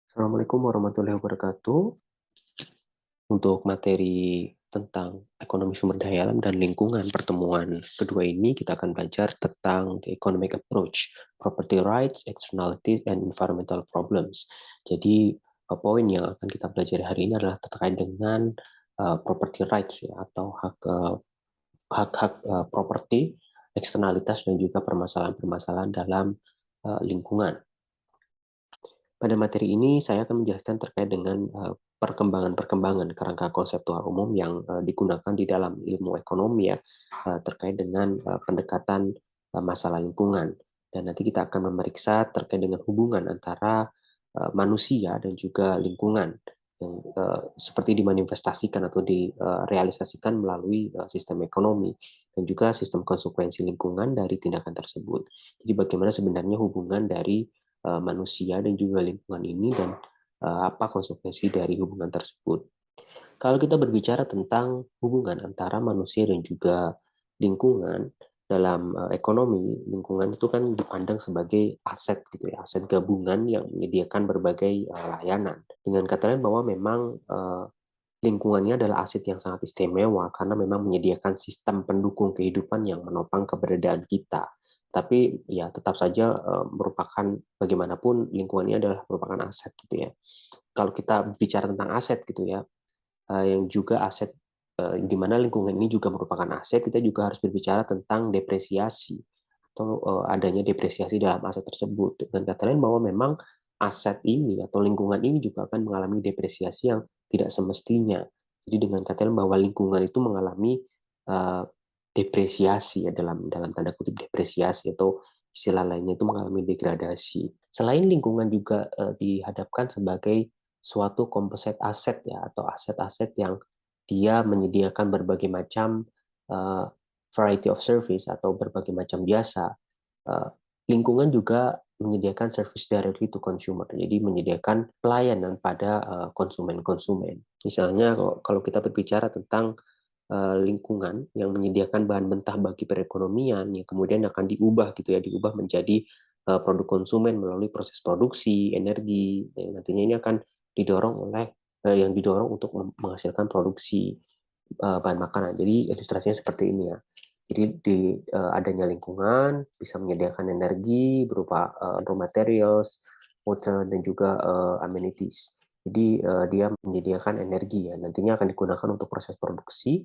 Assalamualaikum warahmatullahi wabarakatuh. Untuk materi tentang ekonomi sumber daya alam dan lingkungan, pertemuan kedua ini kita akan belajar tentang the economic approach, property rights, externalities, and environmental problems. Jadi, poin yang akan kita pelajari hari ini adalah terkait dengan property rights ya, atau hak-hak properti, eksternalitas, dan juga permasalahan-permasalahan dalam lingkungan. Pada materi ini saya akan menjelaskan terkait dengan perkembangan-perkembangan kerangka konseptual umum yang digunakan di dalam ilmu ekonomi ya, terkait dengan pendekatan masalah lingkungan. Dan nanti kita akan memeriksa terkait dengan hubungan antara manusia dan juga lingkungan yang seperti dimanifestasikan atau direalisasikan melalui sistem ekonomi dan juga sistem konsekuensi lingkungan dari tindakan tersebut. Jadi bagaimana sebenarnya hubungan dari manusia dan juga lingkungan ini dan apa konsekuensi dari hubungan tersebut. Kalau kita berbicara tentang hubungan antara manusia dan juga lingkungan dalam ekonomi, lingkungan itu kan dipandang sebagai aset gitu ya, aset gabungan yang menyediakan berbagai layanan. Dengan kata lain bahwa memang lingkungannya adalah aset yang sangat istimewa karena memang menyediakan sistem pendukung kehidupan yang menopang keberadaan kita. Tapi ya tetap saja merupakan bagaimanapun lingkungannya adalah merupakan aset gitu ya. Kalau kita bicara tentang aset gitu ya, yang juga aset di mana lingkungan ini juga merupakan aset, kita juga harus berbicara tentang depresiasi atau adanya depresiasi dalam aset tersebut. Dengan kata lain bahwa memang aset ini atau lingkungan ini juga akan mengalami depresiasi yang tidak semestinya. Jadi dengan kata lain bahwa lingkungan itu mengalami uh, depresiasi ya, dalam dalam tanda kutip depresiasi, atau istilah lainnya itu mengalami degradasi. Selain lingkungan juga dihadapkan sebagai suatu komposit aset ya, atau aset-aset yang dia menyediakan berbagai macam uh, variety of service atau berbagai macam jasa. Uh, Lingkungan juga menyediakan service directly to consumer, jadi menyediakan pelayanan pada konsumen-konsumen. Misalnya kalau kita berbicara tentang lingkungan yang menyediakan bahan mentah bagi perekonomian yang kemudian akan diubah gitu ya, diubah menjadi produk konsumen melalui proses produksi energi yang nantinya ini akan didorong oleh yang didorong untuk menghasilkan produksi bahan makanan. Jadi ilustrasinya seperti ini ya. Jadi adanya lingkungan bisa menyediakan energi berupa raw materials, water, dan juga amenities. Jadi dia menyediakan energi ya, nantinya akan digunakan untuk proses produksi,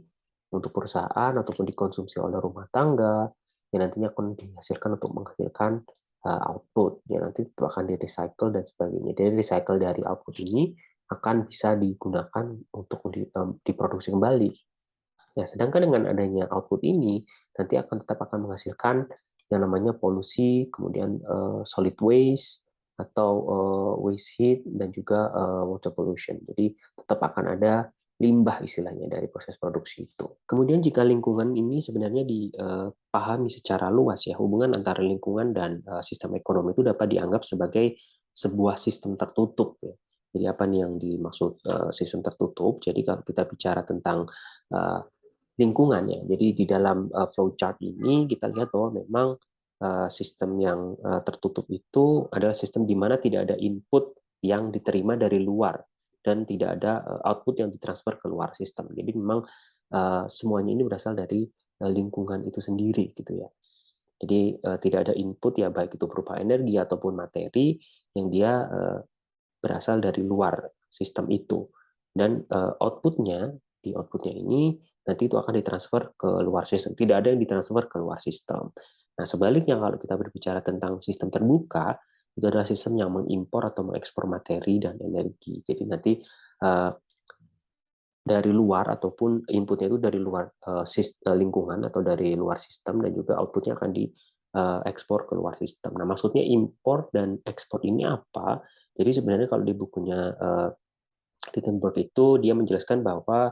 untuk perusahaan ataupun dikonsumsi oleh rumah tangga, yang nantinya akan dihasilkan untuk menghasilkan output. Ya nanti itu akan di recycle dan sebagainya. Jadi recycle dari output ini akan bisa digunakan untuk diproduksi kembali. Ya, sedangkan dengan adanya output ini, nanti tetap akan menghasilkan yang namanya polusi, kemudian solid waste, atau waste heat, dan juga water pollution. Jadi tetap akan ada limbah istilahnya dari proses produksi itu. Kemudian jika lingkungan ini sebenarnya dipahami secara luas ya, hubungan antara lingkungan dan sistem ekonomi itu dapat dianggap sebagai sebuah sistem tertutup ya. Jadi apa nih yang dimaksud sistem tertutup? Jadi kalau kita bicara tentang uh, lingkungan ya. Jadi di dalam flowchart ini kita lihat bahwa memang sistem yang tertutup itu adalah sistem di mana tidak ada input yang diterima dari luar dan tidak ada output yang ditransfer ke luar sistem. Jadi memang semuanya ini berasal dari lingkungan itu sendiri gitu ya. Jadi tidak ada input ya, baik itu berupa energi ataupun materi yang dia berasal dari luar sistem itu. Dan outputnya ini nanti itu akan ditransfer ke luar sistem. Tidak ada yang ditransfer ke luar sistem. Nah, sebaliknya kalau kita berbicara tentang sistem terbuka, itu adalah sistem yang mengimpor atau mengekspor materi dan energi. Jadi nanti uh, dari luar ataupun inputnya itu dari luar lingkungan atau dari luar sistem, dan juga outputnya akan diekspor ke luar sistem. Nah, maksudnya impor dan ekspor ini apa? Jadi sebenarnya kalau di bukunya Tittenberg itu dia menjelaskan bahwa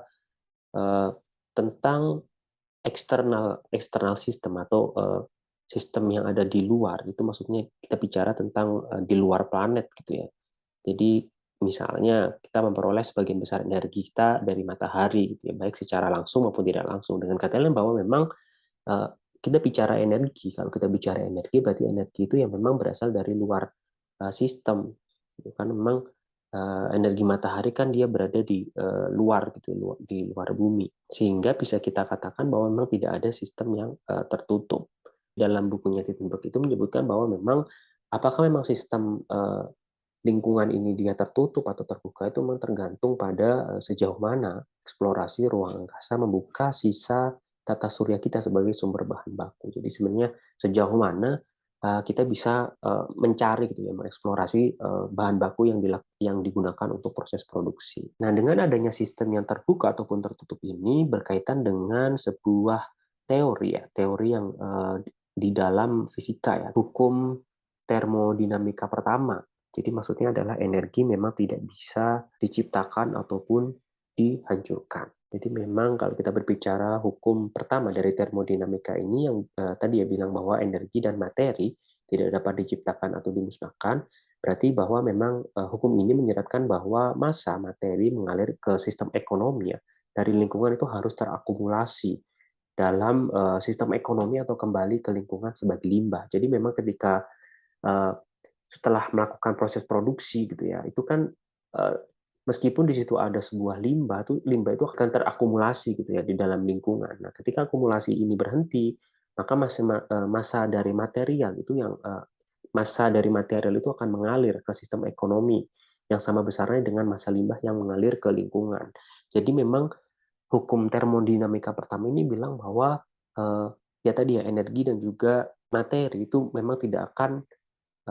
uh, tentang eksternal eksternal sistem atau sistem yang ada di luar, itu maksudnya kita bicara tentang di luar planet gitu ya. Jadi misalnya kita memperoleh sebagian besar energi kita dari matahari gitu ya, baik secara langsung maupun tidak langsung. Dengan kata lain bahwa memang uh, kita bicara energi, kalau kita bicara energi berarti energi itu yang memang berasal dari luar sistem. Kan memang energi matahari kan dia berada di luar gitu, di luar bumi, sehingga bisa kita katakan bahwa memang tidak ada sistem yang tertutup. Dalam bukunya Gutenberg itu menyebutkan bahwa memang apakah memang sistem lingkungan ini dia tertutup atau terbuka itu memang tergantung pada sejauh mana eksplorasi ruang angkasa membuka sisa tata surya kita sebagai sumber bahan baku. Jadi sebenarnya sejauh mana kita bisa mencari gitu ya, mengeksplorasi bahan baku yang digunakan untuk proses produksi. Nah, dengan adanya sistem yang terbuka ataupun tertutup ini berkaitan dengan sebuah teori ya, teori yang di dalam fisika ya, hukum termodinamika pertama. Jadi maksudnya adalah energi memang tidak bisa diciptakan ataupun dihancurkan. Jadi memang kalau kita berbicara hukum pertama dari termodinamika ini yang tadi ya bilang bahwa energi dan materi tidak dapat diciptakan atau dimusnahkan, berarti bahwa memang hukum ini menyeratkan bahwa massa materi mengalir ke sistem ekonomi ya, dari lingkungan itu harus terakumulasi dalam sistem ekonomi atau kembali ke lingkungan sebagai limbah. Jadi memang ketika uh, setelah melakukan proses produksi gitu ya, itu kan uh, meskipun di situ ada sebuah limbah itu akan terakumulasi gitu ya di dalam lingkungan. Nah, ketika akumulasi ini berhenti, maka masa dari material itu massa dari material itu akan mengalir ke sistem ekonomi yang sama besarnya dengan massa limbah yang mengalir ke lingkungan. Jadi memang hukum termodinamika pertama ini bilang bahwa ya tadi ya energi dan juga materi itu memang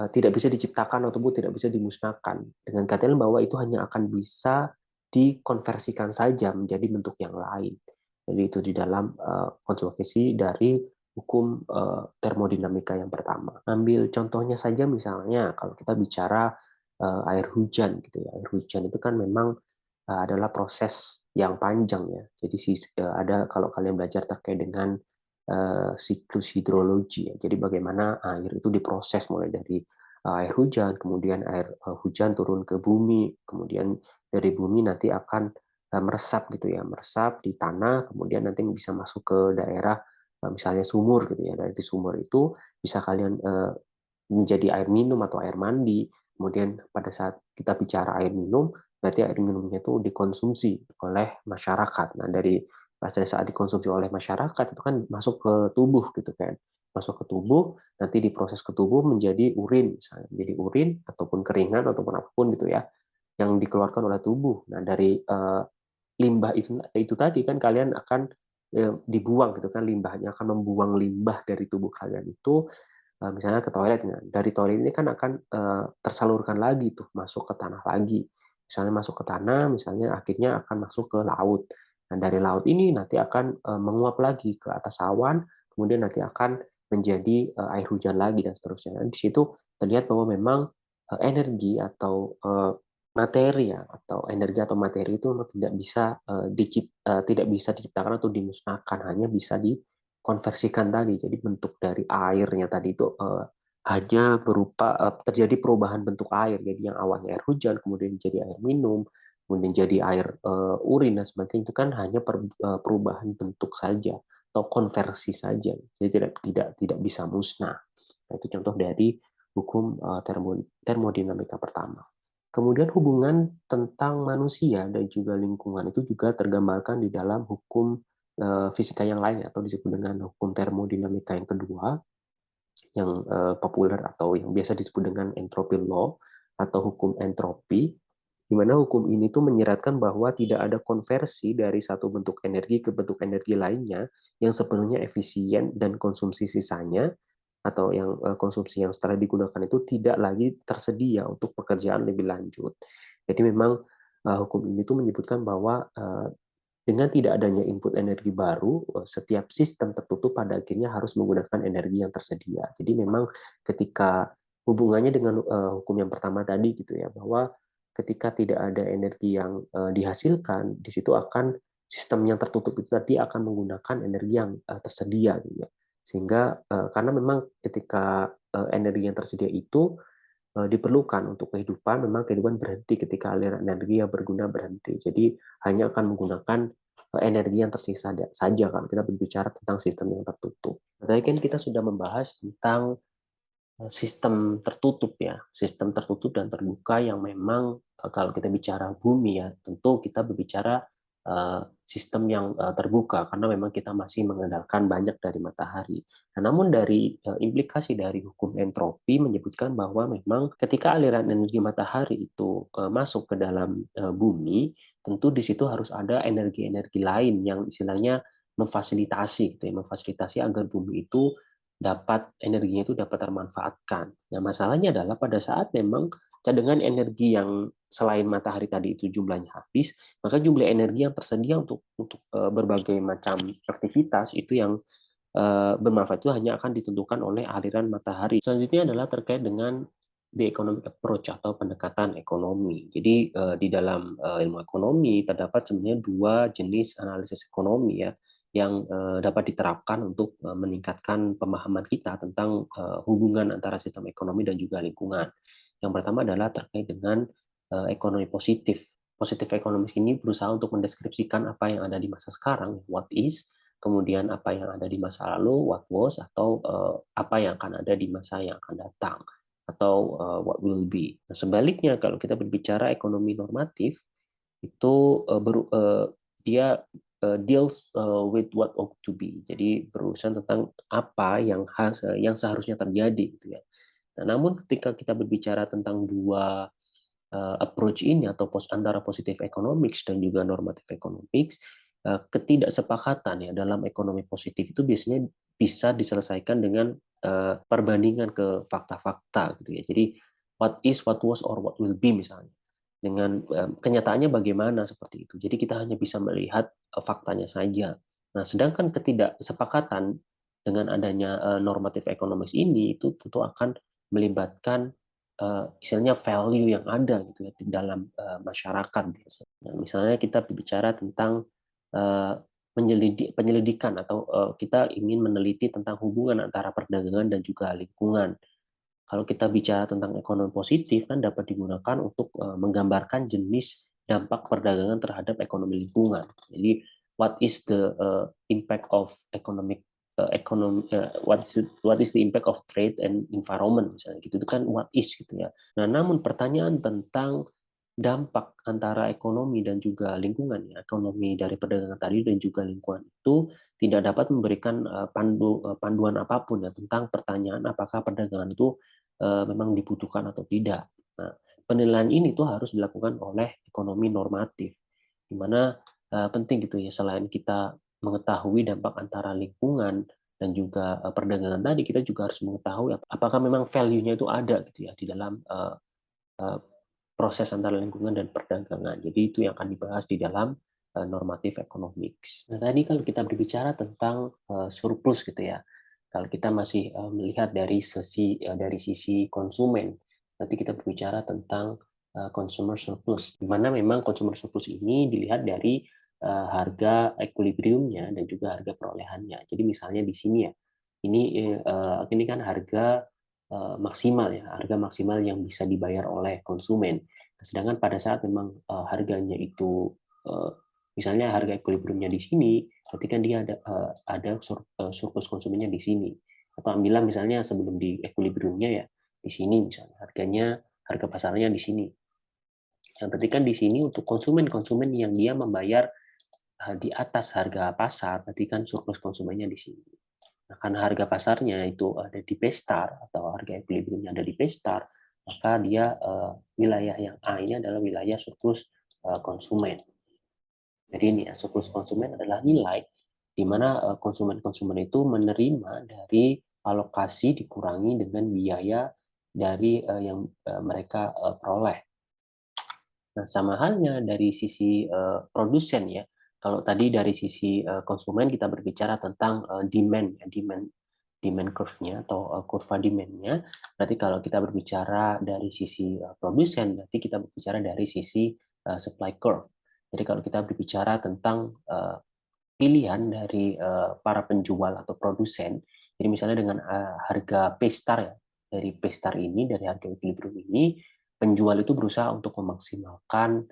tidak bisa diciptakan ataupun tidak bisa dimusnahkan. Dengan kata lain bahwa itu hanya akan bisa dikonversikan saja menjadi bentuk yang lain. Jadi itu di dalam konsekuensi dari hukum termodinamika yang pertama. Ambil contohnya saja misalnya kalau kita bicara air hujan gitu ya. Air hujan itu kan memang adalah proses yang panjang ya. Jadi ada kalau kalian belajar terkait dengan siklus hidrologi ya. Jadi bagaimana air itu diproses mulai dari air hujan, kemudian air hujan turun ke bumi, kemudian dari bumi nanti akan meresap gitu ya, meresap di tanah, kemudian nanti bisa masuk ke daerah misalnya sumur gitu ya. Dari sumur itu bisa kalian menjadi air minum atau air mandi. Kemudian pada saat kita bicara air minum, berarti air minumnya itu dikonsumsi oleh masyarakat. Nah, pada saat dikonsumsi oleh masyarakat itu kan masuk ke tubuh gitu kan. Masuk ke tubuh, nanti diproses ke tubuh menjadi urin, misalnya menjadi urin ataupun keringan ataupun apapun gitu ya, yang dikeluarkan oleh tubuh. Nah, dari limbah itu tadi kan kalian akan dibuang gitu kan, limbahnya akan membuang limbah dari tubuh kalian itu misalnya ke toilet. Nah, dari toilet ini kan akan tersalurkan lagi tuh masuk ke tanah lagi. Misalnya masuk ke tanah, misalnya akhirnya akan masuk ke laut. Nah, dari laut ini nanti akan menguap lagi ke atas awan, kemudian nanti akan menjadi air hujan lagi dan seterusnya. Di situ terlihat bahwa memang energi atau materi ya, atau energi atau materi itu memang tidak bisa diciptakan atau dimusnahkan, hanya bisa dikonversikan tadi. Jadi bentuk dari airnya tadi itu hanya berupa terjadi perubahan bentuk air. Jadi yang awalnya air hujan kemudian jadi air minum, kemudian jadi air urin dan sebagainya, itu kan hanya perubahan bentuk saja atau konversi saja. Jadi tidak bisa musnah. Nah, itu contoh dari hukum termodinamika pertama. Kemudian hubungan tentang manusia dan juga lingkungan itu juga tergambarkan di dalam hukum fisika yang lain atau disebut dengan hukum termodinamika yang kedua, yang populer atau yang biasa disebut dengan entropy law atau hukum entropi, di mana hukum ini tuh menyeratkan bahwa tidak ada konversi dari satu bentuk energi ke bentuk energi lainnya yang sepenuhnya efisien, dan konsumsi sisanya atau yang konsumsi yang setelah digunakan itu tidak lagi tersedia untuk pekerjaan lebih lanjut. Jadi memang hukum ini tuh menyebutkan bahwa dengan tidak adanya input energi baru, setiap sistem tertutup pada akhirnya harus menggunakan energi yang tersedia. Jadi memang ketika hubungannya dengan hukum yang pertama tadi gitu ya, bahwa ketika tidak ada energi yang dihasilkan, di situ akan sistem yang tertutup itu tadi akan menggunakan energi yang tersedia gitu ya. Sehingga karena memang ketika energi yang tersedia itu diperlukan untuk kehidupan, memang kehidupan berhenti ketika aliran energi yang berguna berhenti. Jadi hanya akan menggunakan energi yang tersisa saja kalau kita berbicara tentang sistem yang tertutup. Tadi kan kita sudah membahas tentang sistem tertutup ya, sistem tertutup dan terbuka yang memang kalau kita bicara bumi ya, tentu kita berbicara sistem yang terbuka karena memang kita masih mengandalkan banyak dari matahari. Nah, namun dari implikasi dari hukum entropi menyebutkan bahwa memang ketika aliran energi matahari itu masuk ke dalam bumi, tentu di situ harus ada energi-energi lain yang istilahnya memfasilitasi, gitu ya, memfasilitasi agar bumi itu energinya itu dapat termanfaatkan. Nah, masalahnya adalah pada saat memang cadangan energi yang selain matahari tadi itu jumlahnya habis, maka jumlah energi yang tersedia untuk berbagai macam aktivitas itu yang bermanfaat itu hanya akan ditentukan oleh aliran matahari. Selanjutnya adalah terkait dengan the economic approach atau pendekatan ekonomi. Jadi di dalam ilmu ekonomi terdapat sebenarnya dua jenis analisis ekonomi ya yang dapat diterapkan untuk meningkatkan pemahaman kita tentang hubungan antara sistem ekonomi dan juga lingkungan. Yang pertama adalah terkait dengan ekonomi positif. Positif ekonomis ini berusaha untuk mendeskripsikan apa yang ada di masa sekarang, what is, kemudian apa yang ada di masa lalu, what was, atau apa yang akan ada di masa yang akan datang, atau what will be. Nah, sebaliknya, kalau kita berbicara ekonomi normatif, itu dia deals with what ought to be. Jadi berurusan tentang apa yang seharusnya terjadi, gitu ya. Nah, namun ketika kita berbicara tentang dua approach ini atau antara positive economics dan juga normative economics, ketidaksepakatan ya dalam ekonomi positif itu biasanya bisa diselesaikan dengan perbandingan ke fakta-fakta gitu ya. Jadi what is, what was, or what will be misalnya. Dengan kenyataannya bagaimana seperti itu. Jadi kita hanya bisa melihat faktanya saja. Nah, sedangkan ketidaksepakatan dengan adanya normative economics ini itu tentu akan melibatkan istilahnya value yang ada gitu ya di dalam masyarakat biasanya. Nah, misalnya kita berbicara tentang uh, penyelidikan atau kita ingin meneliti tentang hubungan antara perdagangan dan juga lingkungan. Kalau kita bicara tentang ekonomi positif kan dapat digunakan untuk menggambarkan jenis dampak perdagangan terhadap ekonomi lingkungan. Jadi what is the impact of what is the impact of trade and environment misalnya gitu, itu kan what is gitu ya. Nah, namun pertanyaan tentang dampak antara ekonomi dan juga lingkungan ya, ekonomi dari perdagangan tadi dan juga lingkungan itu tidak dapat memberikan panduan apapun ya tentang pertanyaan apakah perdagangan itu memang dibutuhkan atau tidak. Nah, penilaian ini tuh harus dilakukan oleh ekonomi normatif, di mana penting gitu ya, selain kita mengetahui dampak antara lingkungan dan juga perdagangan tadi, kita juga harus mengetahui apakah memang value-nya itu ada gitu ya di dalam proses antara lingkungan dan perdagangan. Jadi itu yang akan dibahas di dalam normatif economics. Nah, tadi kalau kita berbicara tentang surplus gitu ya, kalau kita masih melihat dari sisi konsumen, nanti kita berbicara tentang consumer surplus, di mana memang consumer surplus ini dilihat dari harga equilibriumnya dan juga harga perolehannya. Jadi misalnya di sini ya, ini kan harga maksimal ya, harga maksimal yang bisa dibayar oleh konsumen. Sedangkan pada saat memang harganya itu misalnya harga equilibriumnya di sini, berarti kan dia ada surplus konsumennya di sini. Atau ambillah misalnya sebelum di equilibriumnya ya di sini misalnya harga pasarnya di sini. Yang berarti kan di sini untuk konsumen-konsumen yang dia membayar di atas harga pasar, berarti kan surplus konsumennya di sini. Nah, karena harga pasarnya itu ada di P-star atau harga equilibriumnya ada di P-star, maka dia wilayah yang A ini adalah wilayah surplus konsumen. Jadi ini ya, surplus konsumen adalah nilai di mana konsumen-konsumen itu menerima dari alokasi dikurangi dengan biaya dari yang mereka peroleh. Nah, sama halnya dari sisi produsen ya. Kalau tadi dari sisi konsumen kita berbicara tentang demand curve-nya atau kurva demand-nya. Berarti kalau kita berbicara dari sisi produsen, berarti kita berbicara dari sisi supply curve. Jadi kalau kita berbicara tentang pilihan dari para penjual atau produsen, jadi misalnya dengan harga P-star ya, dari P-star ini, dari harga equilibrium ini, penjual itu berusaha untuk memaksimalkan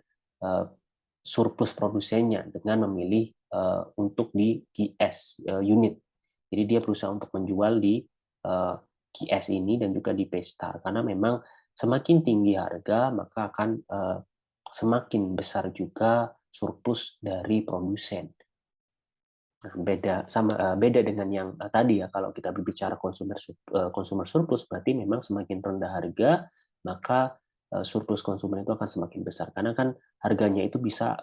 surplus produsennya dengan memilih untuk di QS unit. Jadi dia berusaha untuk menjual di QS ini dan juga di P-star karena memang semakin tinggi harga maka akan semakin besar juga surplus dari produsen. Nah, beda dengan yang tadi ya, kalau kita berbicara consumer surplus, berarti memang semakin rendah harga, maka surplus konsumen itu akan semakin besar. Karena kan harganya itu bisa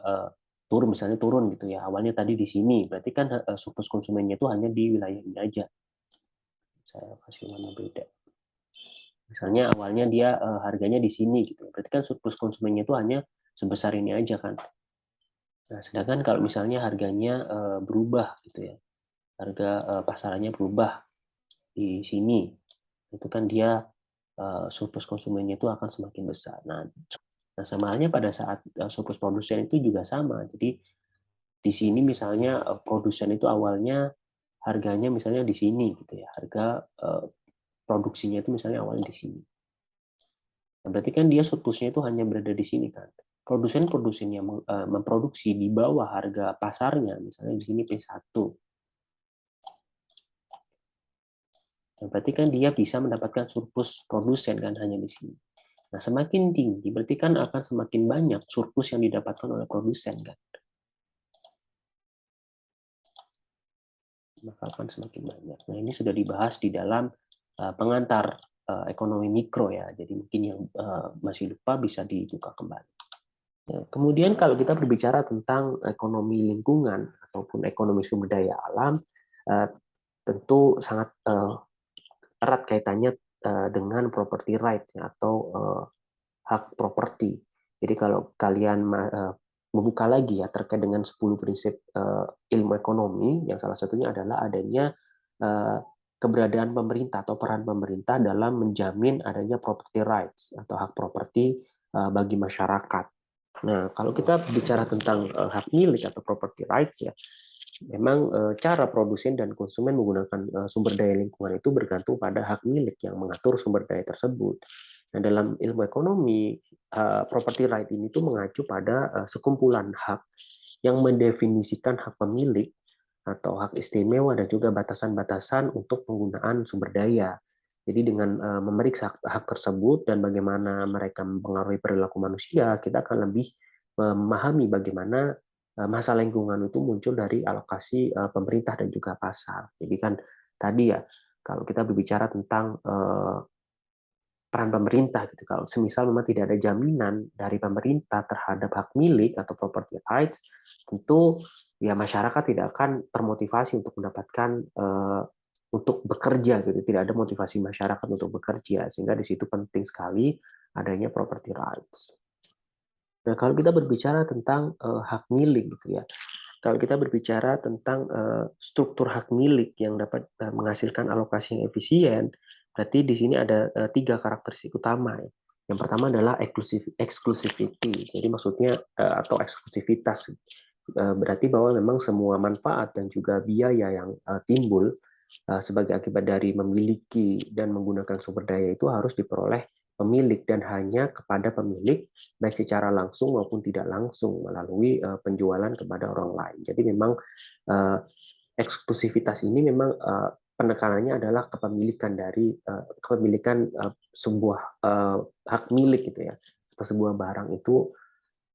turun, misalnya turun gitu ya. Awalnya tadi di sini, berarti kan surplus konsumennya itu hanya di wilayah ini aja. Saya kasih warna beda. Misalnya awalnya dia harganya di sini gitu. Berarti kan surplus konsumennya itu hanya sebesar ini aja kan. Nah, sedangkan kalau misalnya harganya berubah gitu ya. Harga pasarannya berubah di sini, itu kan dia surplus konsumennya itu akan semakin besar. Nah, sama halnya pada saat surplus produsen itu juga sama. Jadi di sini misalnya produsen itu awalnya harganya misalnya di sini gitu ya. Harga produksinya itu misalnya awalnya di sini. Nah, berarti kan dia surplusnya itu hanya berada di sini kan. Produsen-produsen yang memproduksi di bawah harga pasarnya, misalnya di sini P1. Nah, berarti kan dia bisa mendapatkan surplus produsen kan hanya di sini. Nah, semakin tinggi berarti kan akan semakin banyak surplus yang didapatkan oleh produsen kan. Maka akan semakin banyak. Nah, ini sudah dibahas di dalam pengantar ekonomi mikro ya. Jadi mungkin yang masih lupa bisa dibuka kembali. Ya, kemudian kalau kita berbicara tentang ekonomi lingkungan ataupun ekonomi sumber daya alam, tentu sangat erat kaitannya dengan property right atau hak properti. Jadi kalau kalian membuka lagi ya terkait dengan 10 prinsip ilmu ekonomi, yang salah satunya adalah adanya keberadaan pemerintah atau peran pemerintah dalam menjamin adanya property rights atau hak properti bagi masyarakat. Nah, kalau kita bicara tentang hak milik atau property rights ya, memang cara produsen dan konsumen menggunakan sumber daya lingkungan itu bergantung pada hak milik yang mengatur sumber daya tersebut. Nah, dalam ilmu ekonomi, property right ini tuh mengacu pada sekumpulan hak yang mendefinisikan hak pemilik atau hak istimewa dan juga batasan-batasan untuk penggunaan sumber daya. Jadi dengan memeriksa hak tersebut dan bagaimana mereka mempengaruhi perilaku manusia, kita akan lebih memahami bagaimana masalah lingkungan itu muncul dari alokasi pemerintah dan juga pasar. Jadi kan tadi ya, kalau kita berbicara tentang peran pemerintah gitu, kalau semisal memang tidak ada jaminan dari pemerintah terhadap hak milik atau property rights, tentu ya masyarakat tidak akan termotivasi untuk mendapatkan untuk bekerja gitu, tidak ada motivasi masyarakat untuk bekerja, sehingga di situ penting sekali adanya property rights. Nah, kalau kita berbicara tentang hak milik gitu ya, kalau kita berbicara tentang struktur hak milik yang dapat menghasilkan alokasi yang efisien, berarti di sini ada 3 karakteristik utama. Ya. Yang pertama adalah exclusivity, jadi maksudnya atau eksklusivitas. Berarti bahwa memang semua manfaat dan juga biaya yang timbul sebagai akibat dari memiliki dan menggunakan sumber daya itu harus diperoleh pemilik dan hanya kepada pemilik baik secara langsung maupun tidak langsung melalui penjualan kepada orang lain. Jadi memang eksklusivitas ini memang penekanannya adalah kepemilikan sebuah hak milik gitu ya atau sebuah barang itu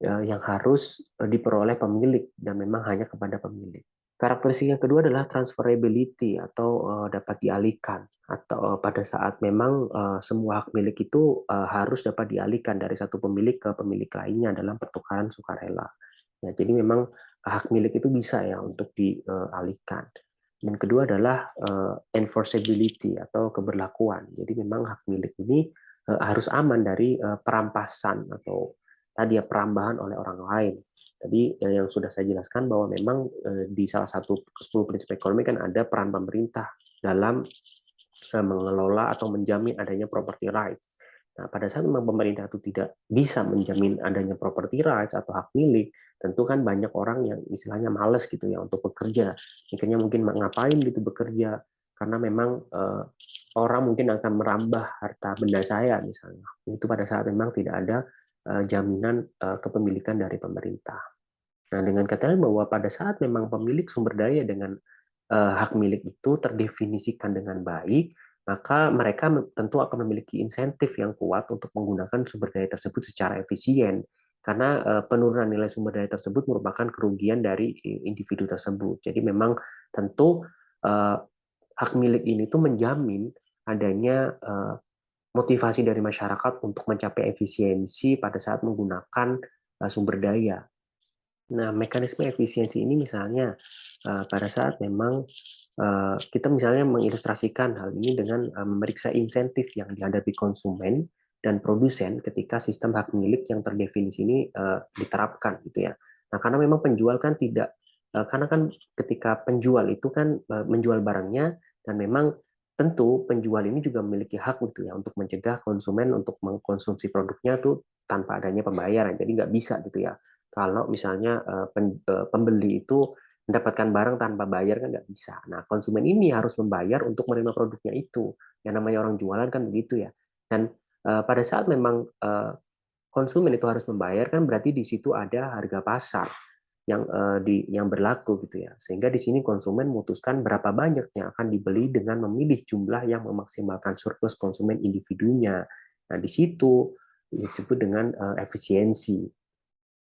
yang harus diperoleh pemilik dan memang hanya kepada pemilik. Karakteristik yang kedua adalah transferability atau dapat dialihkan atau pada saat memang semua hak milik itu harus dapat dialihkan dari satu pemilik ke pemilik lainnya dalam pertukaran sukarela. Ya, jadi memang hak milik itu bisa ya untuk dialihkan. Dan kedua adalah enforceability atau keberlakuan. Jadi memang hak milik ini harus aman dari perampasan atau tadi ya perambahan oleh orang lain. Tadi yang sudah saya jelaskan bahwa memang di salah satu 10 prinsip ekonomi kan ada peran pemerintah dalam mengelola atau menjamin adanya property rights. Nah, pada saat memang pemerintah itu tidak bisa menjamin adanya property rights atau hak milik, tentu kan banyak orang yang istilahnya males gitu ya untuk bekerja. Mikirnya mungkin ngapain gitu bekerja, karena memang orang mungkin akan merambah harta benda saya misalnya. Itu pada saat memang tidak ada jaminan kepemilikan dari pemerintah. Nah, dengan kata lain bahwa pada saat memang pemilik sumber daya dengan hak milik itu terdefinisikan dengan baik, maka mereka tentu akan memiliki insentif yang kuat untuk menggunakan sumber daya tersebut secara efisien. karena penurunan nilai sumber daya tersebut merupakan kerugian dari individu tersebut. Jadi memang tentu hak milik ini tuh menjamin adanya motivasi dari masyarakat untuk mencapai efisiensi pada saat menggunakan sumber daya. Nah, mekanisme efisiensi ini misalnya pada saat memang kita misalnya mengilustrasikan hal ini dengan memeriksa insentif yang dihadapi konsumen dan produsen ketika sistem hak milik yang terdefinisi ini diterapkan gitu ya. Nah, karena memang penjual kan tidak karena kan ketika penjual itu kan menjual barangnya dan memang tentu penjual ini juga memiliki hak gitu ya untuk mencegah konsumen untuk mengkonsumsi produknya tuh tanpa adanya pembayaran. Jadi nggak bisa gitu ya kalau misalnya pembeli itu mendapatkan barang tanpa bayar kan nggak bisa. Nah, konsumen ini harus membayar untuk menerima produknya itu. Yang namanya orang jualan kan begitu ya. Dan pada saat memang konsumen itu harus membayar kan berarti di situ ada harga pasar yang berlaku gitu ya. Sehingga di sini konsumen memutuskan berapa banyak yang akan dibeli dengan memilih jumlah yang memaksimalkan surplus konsumen individunya. Nah, di situ disebut dengan efisiensi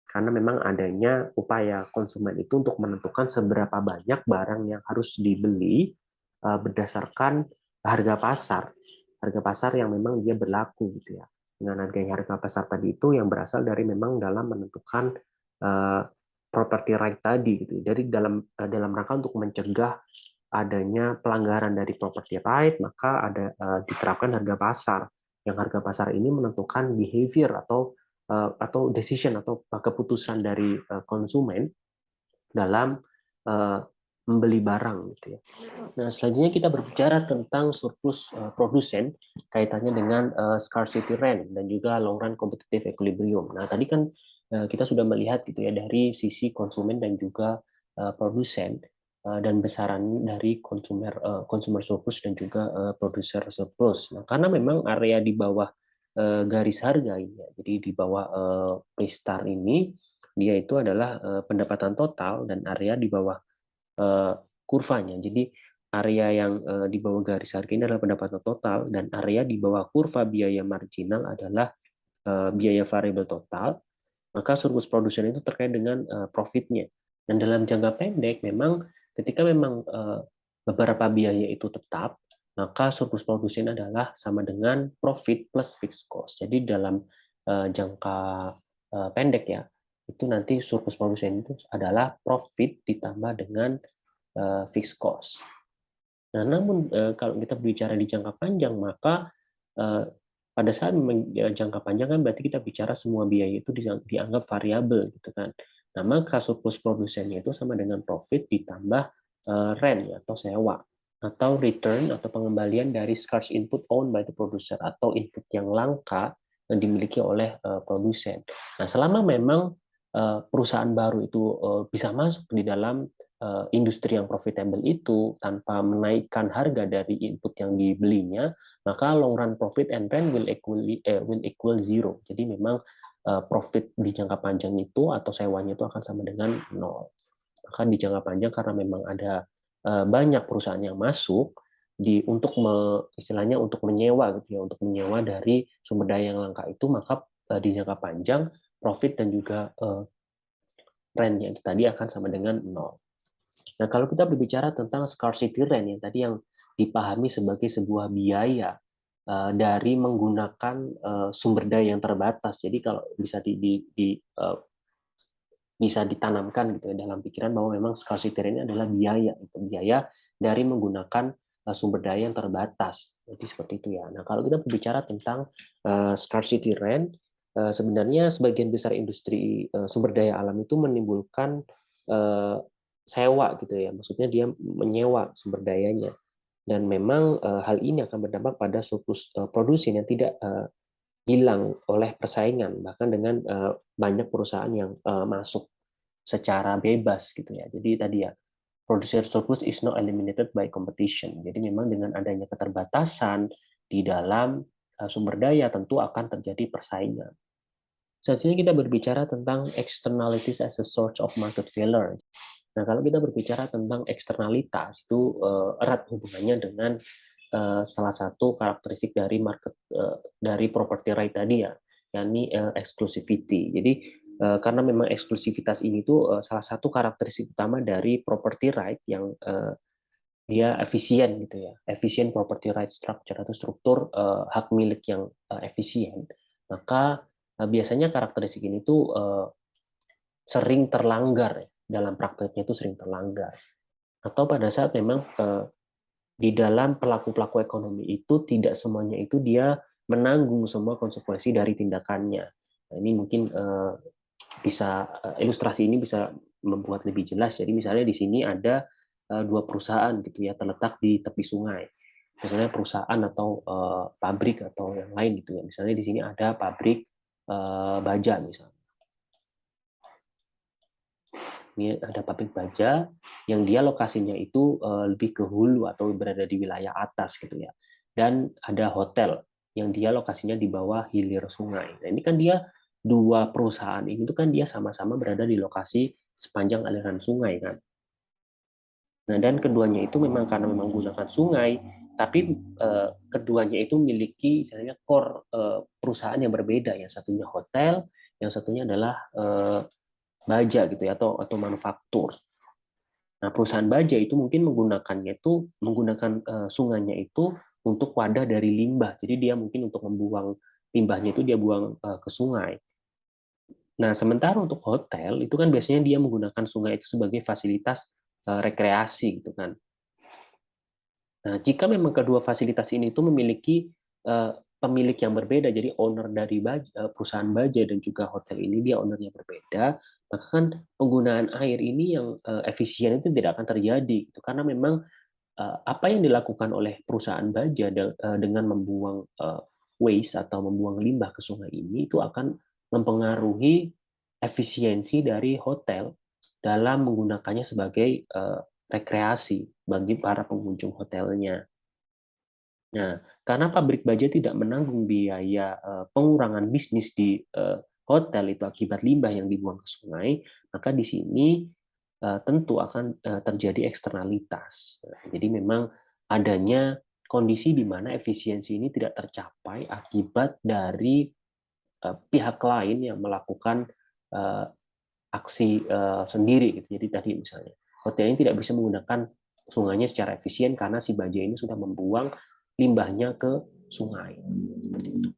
karena memang adanya upaya konsumen itu untuk menentukan seberapa banyak barang yang harus dibeli berdasarkan harga pasar yang memang dia berlaku gitu ya. Dengan adanya harga pasar tadi itu yang berasal dari memang dalam menentukan uh, property right tadi gitu. Jadi dalam rangka untuk mencegah adanya pelanggaran dari property right, maka diterapkan harga pasar. Yang harga pasar ini menentukan behavior atau decision atau keputusan dari konsumen dalam membeli barang gitu ya. Nah, selanjutnya kita berbicara tentang surplus produsen kaitannya dengan scarcity rent dan juga long run competitive equilibrium. Nah, tadi kan kita sudah melihat gitu ya dari sisi konsumen dan juga produsen dan besaran dari consumer surplus dan juga producer surplus. Nah, karena memang area di bawah garis harga ini, ya, jadi di bawah P-star ini dia itu adalah pendapatan total dan area di bawah kurvanya. Jadi area yang di bawah garis harga ini adalah pendapatan total dan area di bawah kurva biaya marginal adalah biaya variabel total. Maka surplus produsen itu terkait dengan profitnya. Dan dalam jangka pendek memang ketika memang beberapa biaya itu tetap, maka surplus produsen adalah sama dengan profit plus fixed cost. Jadi dalam jangka pendek ya, itu nanti surplus produsen itu adalah profit ditambah dengan fixed cost. Nah, namun kalau kita bicara di jangka panjang, maka pada saat jangka panjang kan berarti kita bicara semua biaya itu dianggap variabel gitu kan. Nah, maka surplus produsennya itu sama dengan profit ditambah rent atau sewa atau return atau pengembalian dari scarce input owned by the producer atau input yang langka yang dimiliki oleh produsen. Nah, selama memang perusahaan baru itu bisa masuk di dalam industri yang profitable itu tanpa menaikkan harga dari input yang dibelinya, maka long run profit and rent will equal zero. Jadi memang profit di jangka panjang itu atau sewanya itu akan sama dengan nol. Maka di jangka panjang karena memang ada banyak perusahaan yang masuk untuk istilahnya untuk menyewa gitu ya, untuk menyewa dari sumber daya yang langka itu, maka di jangka panjang profit dan juga rent-nya itu tadi akan sama dengan nol. Nah, kalau kita berbicara tentang scarcity rent yang tadi yang dipahami sebagai sebuah biaya dari menggunakan sumber daya yang terbatas. Jadi kalau bisa ditanamkan gitu ya dalam pikiran bahwa memang scarcity rent ini adalah biaya, itu biaya dari menggunakan sumber daya yang terbatas. Jadi seperti itu ya. Nah, kalau kita berbicara tentang scarcity rent, sebenarnya sebagian besar industri sumber daya alam itu menimbulkan sewa gitu ya. Maksudnya dia menyewa sumber dayanya. Dan memang hal ini akan berdampak pada surplus produksi yang tidak hilang oleh persaingan, bahkan dengan banyak perusahaan yang masuk secara bebas gitu ya. Jadi tadi ya, producer surplus is not eliminated by competition. Jadi memang dengan adanya keterbatasan di dalam sumber daya tentu akan terjadi persaingan. Selanjutnya kita berbicara tentang externalities as a source of market failure. Nah, kalau kita berbicara tentang eksternalitas itu erat hubungannya dengan salah satu karakteristik dari market dari property right tadi ya, yakni exclusivity. Jadi karena memang eksklusivitas ini tuh salah satu karakteristik utama dari property right yang dia efisien gitu ya, efisien property right structure atau struktur hak milik yang efisien. Maka biasanya karakteristik ini tuh sering terlanggar ya. Dalam prakteknya itu sering terlanggar. Atau pada saat memang di dalam pelaku-pelaku ekonomi itu tidak semuanya itu dia menanggung semua konsekuensi dari tindakannya. Nah, ini mungkin bisa ilustrasi ini bisa membuat lebih jelas. Jadi misalnya di sini ada dua perusahaan gitu ya terletak di tepi sungai. Misalnya perusahaan atau pabrik atau yang lain gitu ya. Misalnya di sini ada pabrik baja misalnya. Ini ada pabrik baja yang dia lokasinya itu lebih ke hulu atau berada di wilayah atas gitu ya. Dan ada hotel yang dia lokasinya di bawah hilir sungai. Nah, ini kan dia dua perusahaan ini tuh kan dia sama-sama berada di lokasi sepanjang aliran sungai kan. Nah, dan keduanya itu memang karena memang menggunakan sungai, tapi keduanya itu memiliki misalnya core perusahaan yang berbeda. Yang satunya hotel, yang satunya adalah baja gitu ya atau manufaktur. Nah, perusahaan baja itu mungkin menggunakan sungainya itu untuk wadah dari limbah. Jadi dia mungkin untuk membuang limbahnya itu dia buang ke sungai. Nah, sementara untuk hotel itu kan biasanya dia menggunakan sungai itu sebagai fasilitas rekreasi gitu kan. Nah, jika memang kedua fasilitas ini itu memiliki pemilik yang berbeda, jadi owner dari perusahaan baja dan juga hotel ini dia ownernya berbeda, maka kan penggunaan air ini yang efisien itu tidak akan terjadi, gitu. Karena memang apa yang dilakukan oleh perusahaan baja dengan membuang waste atau membuang limbah ke sungai ini itu akan mempengaruhi efisiensi dari hotel dalam menggunakannya sebagai rekreasi bagi para pengunjung hotelnya. Nah, karena pabrik baja tidak menanggung biaya pengurangan bisnis di hotel itu akibat limbah yang dibuang ke sungai, maka di sini tentu akan terjadi eksternalitas. Jadi memang adanya kondisi di mana efisiensi ini tidak tercapai akibat dari pihak lain yang melakukan eh, aksi sendiri gitu. Jadi tadi misalnya hotel ini tidak bisa menggunakan sungainya secara efisien karena si baja ini sudah membuang limbahnya ke sungai. Seperti itu.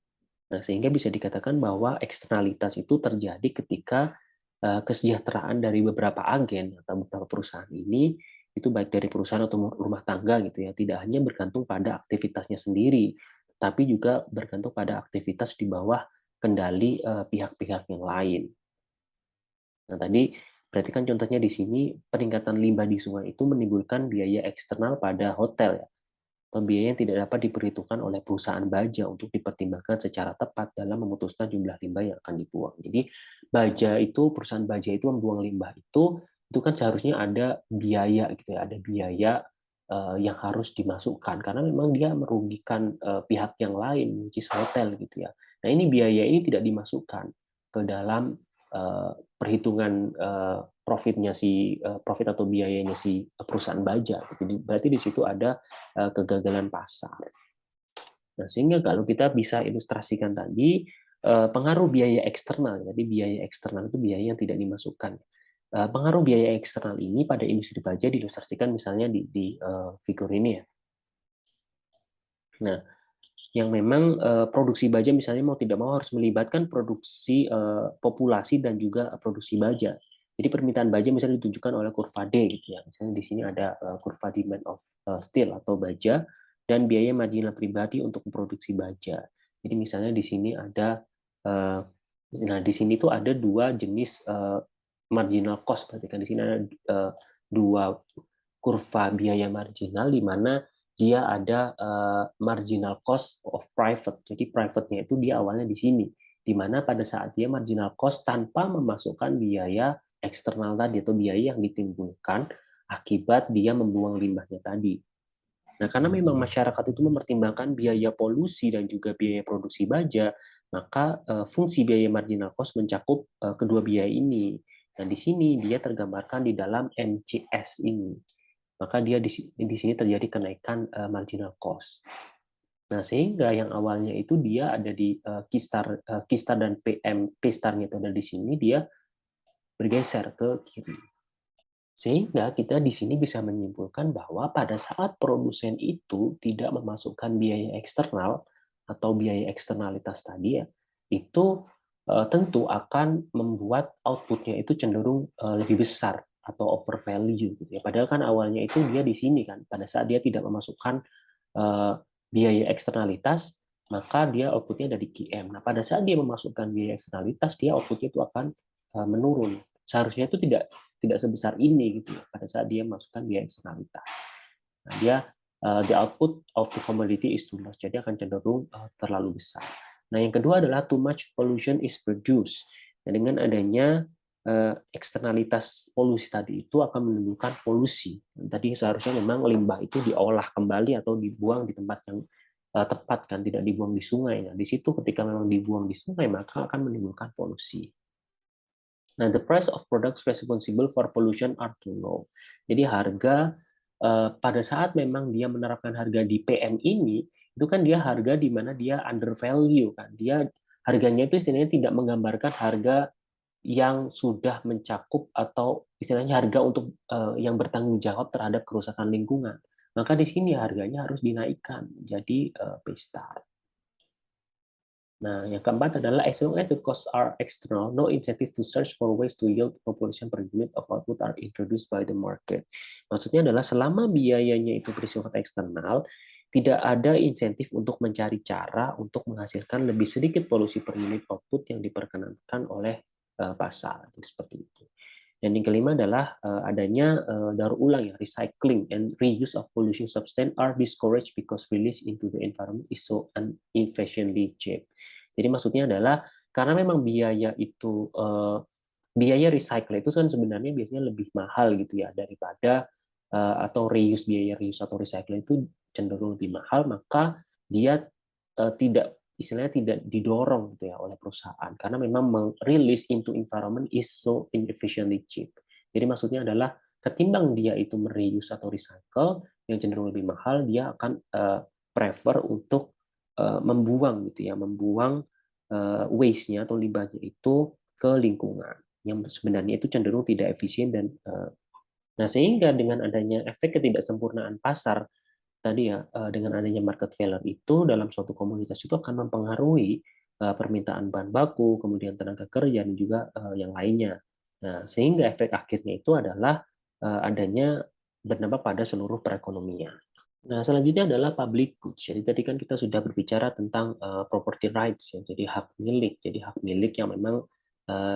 Nah, sehingga bisa dikatakan bahwa eksternalitas itu terjadi ketika kesejahteraan dari beberapa agen atau beberapa perusahaan ini itu baik dari perusahaan atau rumah tangga gitu ya, tidak hanya bergantung pada aktivitasnya sendiri, tapi juga bergantung pada aktivitas di bawah kendali pihak-pihak yang lain. Nah, tadi berarti kan contohnya di sini peningkatan limbah di sungai itu menimbulkan biaya eksternal pada hotel ya, atau biaya yang tidak dapat diperhitungkan oleh perusahaan baja untuk dipertimbangkan secara tepat dalam memutuskan jumlah limbah yang akan dibuang. Jadi perusahaan baja itu membuang limbah itu kan seharusnya ada biaya gitu ya, ada biaya yang harus dimasukkan karena memang dia merugikan pihak yang lain, which is hotel gitu ya. Nah, ini biaya ini tidak dimasukkan ke dalam perhitungan profitnya profit atau biayanya si perusahaan baja. Jadi berarti di situ ada kegagalan pasar. Nah, sehingga kalau kita bisa ilustrasikan tadi pengaruh biaya eksternal, jadi biaya eksternal itu biaya yang tidak dimasukkan. Pengaruh biaya eksternal ini pada industri baja diilustrasikan misalnya di figur ini ya. Nah, yang memang produksi baja misalnya mau tidak mau harus melibatkan produksi populasi dan juga produksi baja. Jadi permintaan baja misalnya ditunjukkan oleh kurva D gitu ya. Misalnya di sini ada kurva demand of steel atau baja dan biaya marginal pribadi untuk memproduksi baja. Jadi misalnya di sini ada nah di sini tuh ada dua jenis marginal cost, berarti kan di sini ada dua kurva biaya marginal di mana dia ada marginal cost of private. Jadi private-nya itu dia awalnya di sini, di mana pada saat dia marginal cost tanpa memasukkan biaya eksternal tadi atau biaya yang ditimbulkan akibat dia membuang limbahnya tadi. Nah, karena memang masyarakat itu mempertimbangkan biaya polusi dan juga biaya produksi baja, maka fungsi biaya marginal cost mencakup kedua biaya ini. Dan di sini dia tergambarkan di dalam MCS ini. Maka dia di sini terjadi kenaikan marginal cost. Nah, sehingga yang awalnya itu dia ada di Keystar dan P-Star-nya itu ada di sini, dia bergeser ke kiri. Sehingga kita di sini bisa menyimpulkan bahwa pada saat produsen itu tidak memasukkan biaya eksternal atau biaya eksternalitas tadi ya, itu tentu akan membuat outputnya itu cenderung lebih besar atau over value gitu ya. Padahal kan awalnya itu dia di sini kan, pada saat dia tidak memasukkan eh, biaya eksternalitas, maka dia outputnya dari QM. Nah, pada saat dia memasukkan biaya eksternalitas, dia outputnya itu akan menurun. Seharusnya itu tidak sebesar ini gitu ya, pada saat dia masukkan biaya eksternalitas. Nah, dia the output of the commodity is too large, jadi akan cenderung terlalu besar. Nah, yang kedua adalah too much pollution is produced. Nah, dengan adanya eksternalitas polusi tadi itu akan menimbulkan polusi. Dan tadi seharusnya memang limbah itu diolah kembali atau dibuang di tempat yang tepat kan, tidak dibuang di sungai. Nah, di situ ketika memang dibuang di sungai maka akan menimbulkan polusi. Nah, the price of products responsible for pollution are too low. Jadi harga pada saat memang dia menerapkan harga di PM ini, itu kan dia harga di mana dia under value kan. Dia harganya itu istilahnya tidak menggambarkan harga yang sudah mencakup atau istilahnya harga untuk yang bertanggung jawab terhadap kerusakan lingkungan. Maka di sini harganya harus dinaikkan jadi P-Star. Nah, yang keempat adalah as long as the costs are external, no incentive to search for ways to yield population per unit of output are introduced by the market. Maksudnya adalah selama biayanya itu bersifat eksternal, tidak ada insentif untuk mencari cara untuk menghasilkan lebih sedikit polusi per unit output yang diperkenankan oleh pasar. Jadi seperti itu. Dan yang kelima adalah adanya daur ulang ya, recycling and reuse of polluting substance are discouraged because release into the environment is so inefficiently cheap. Jadi maksudnya adalah karena memang biaya itu biaya recycle itu kan sebenarnya biasanya lebih mahal gitu ya daripada atau reuse, biaya reuse atau recycle itu cenderung lebih mahal, maka dia tidak istilahnya tidak didorong gitu ya oleh perusahaan karena memang merilis into environment is so inefficiently cheap. Jadi maksudnya adalah ketimbang dia itu mereuse atau recycle yang cenderung lebih mahal, dia akan prefer untuk membuang gitu ya, membuang waste-nya atau limbahnya itu ke lingkungan yang sebenarnya itu cenderung tidak efisien dan nah sehingga dengan adanya efek ketidaksempurnaan pasar tadi ya, dengan adanya market failure itu dalam suatu komunitas itu akan mempengaruhi permintaan bahan baku, kemudian tenaga kerja dan juga yang lainnya. Nah, sehingga efek akhirnya itu adalah adanya berdampak pada seluruh perekonomian. Nah, selanjutnya adalah public goods. Jadi tadi kan kita sudah berbicara tentang property rights ya, jadi hak milik. Jadi hak milik yang memang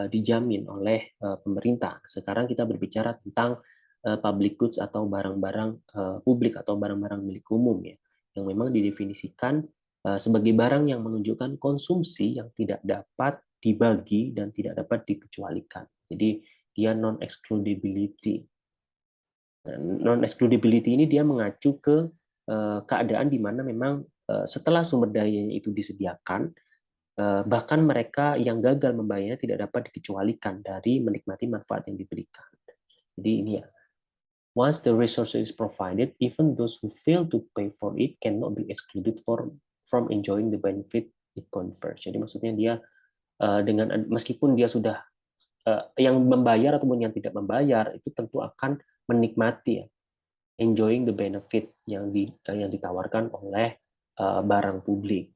dijamin oleh pemerintah. Sekarang kita berbicara tentang public goods atau barang-barang publik atau barang-barang milik umum ya, yang memang didefinisikan sebagai barang yang menunjukkan konsumsi yang tidak dapat dibagi dan tidak dapat dikecualikan. Jadi dia non-excludability. Non-excludability ini dia mengacu ke keadaan di mana memang setelah sumber dayanya itu disediakan, bahkan mereka yang gagal membayarnya tidak dapat dikecualikan dari menikmati manfaat yang diberikan. Jadi ini ya, once the resource is provided, even those who fail to pay for it cannot be excluded from enjoying the benefit it confers. Jadi maksudnya dia dengan meskipun dia sudah yang membayar ataupun yang tidak membayar itu tentu akan menikmati ya, enjoying the benefit yang ditawarkan oleh barang publik.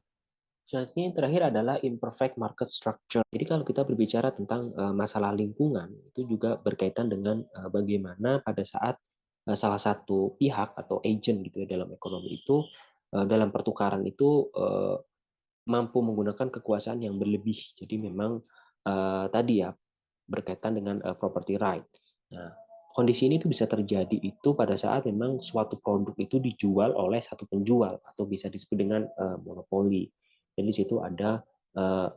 Selanjutnya yang terakhir adalah imperfect market structure. Jadi kalau kita berbicara tentang masalah lingkungan, itu juga berkaitan dengan bagaimana pada saat salah satu pihak atau agent gitu ya dalam ekonomi itu dalam pertukaran itu mampu menggunakan kekuasaan yang berlebih. Jadi memang tadi ya berkaitan dengan property right. Nah, kondisi ini tuh bisa terjadi itu pada saat memang suatu produk itu dijual oleh satu penjual atau bisa disebut dengan monopoli. Jadi di situ ada uh,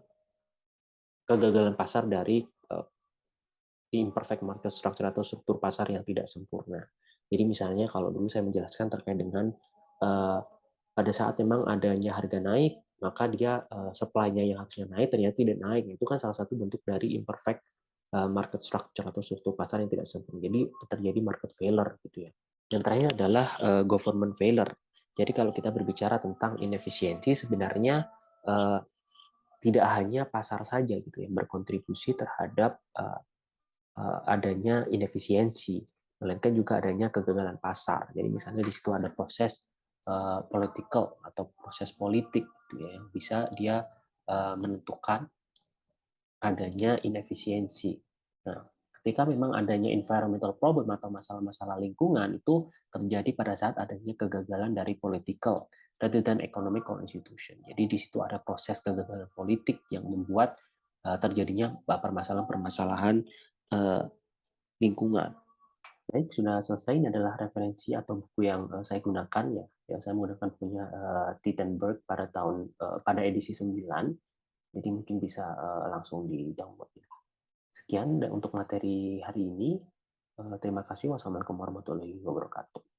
kegagalan pasar dari imperfect market structure atau struktur pasar yang tidak sempurna. Jadi misalnya kalau dulu saya menjelaskan terkait dengan uh, pada saat memang adanya harga naik, maka dia supply-nya yang harusnya naik ternyata tidak naik. Itu kan salah satu bentuk dari imperfect market structure atau struktur pasar yang tidak sempurna. Jadi terjadi market failure gitu ya. Yang terakhir adalah government failure. Jadi kalau kita berbicara tentang inefisiensi, sebenarnya uh, tidak hanya pasar saja gitu yang berkontribusi terhadap adanya inefisiensi, melainkan juga adanya kegagalan pasar. Jadi misalnya di situ ada proses political atau proses politik gitu ya, yang bisa dia menentukan adanya inefisiensi. Nah, ketika memang adanya environmental problem atau masalah-masalah lingkungan itu terjadi pada saat adanya kegagalan dari political rather than economic institution. Jadi di situ ada proses kegagalan politik yang membuat terjadinya permasalahan-permasalahan uh, lingkungan. Baik, sudah selesai. Ini adalah referensi atau buku yang saya gunakan ya. Ya, saya menggunakan punya Tittenberg pada edisi 9. Jadi mungkin bisa langsung di-download. Sekian untuk materi hari ini. Terima kasih. Wassalamualaikum warahmatullahi wabarakatuh.